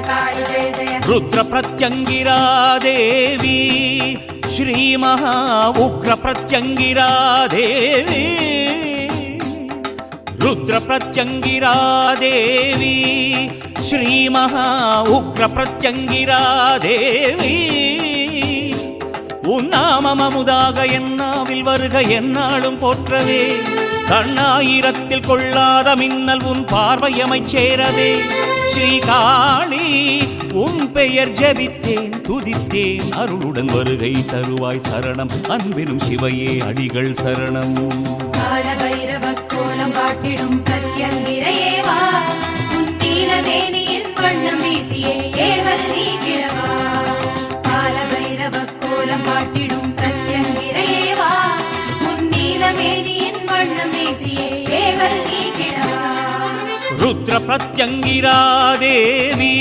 रुद्र प्रत्यंगिरा देवी श्री महा उग्र प्रत्यंगिरा देवी रुद्र प्रत्यंगिरा देवी श्री महा उग्र प्रत्यंगिरा देवी உன்னாமமுதாக என்னாவில் வருக என்னாலும் போற்றவே கண்ணாயிரத்தில் கொள்ளாத மின்னல் உன் பார்வையமைச் சேரவே ஸ்ரீகாளி உன் பெயர் ஜபித்தேன் துதித்தேன் அருளுடன் வருகை தருவாய் சரணம் அன்பினும் சிவையே அடிகள் சரணம் கால பைரவ கோலம் காட்டிடும் பிரத்யங்கிரையே வா உன் நீலமேனியின் வண்ணம் வீசியே ஏவல் நீ கிழவா கால பைரவ கோலம் காட்டிடும் பிரத்யங்கிரையே வா உன் நீலமேனியின் வண்ணம் வீசியே ஏவல் நீ கிழவா रुद्र प्रत्यंगिरा देवी।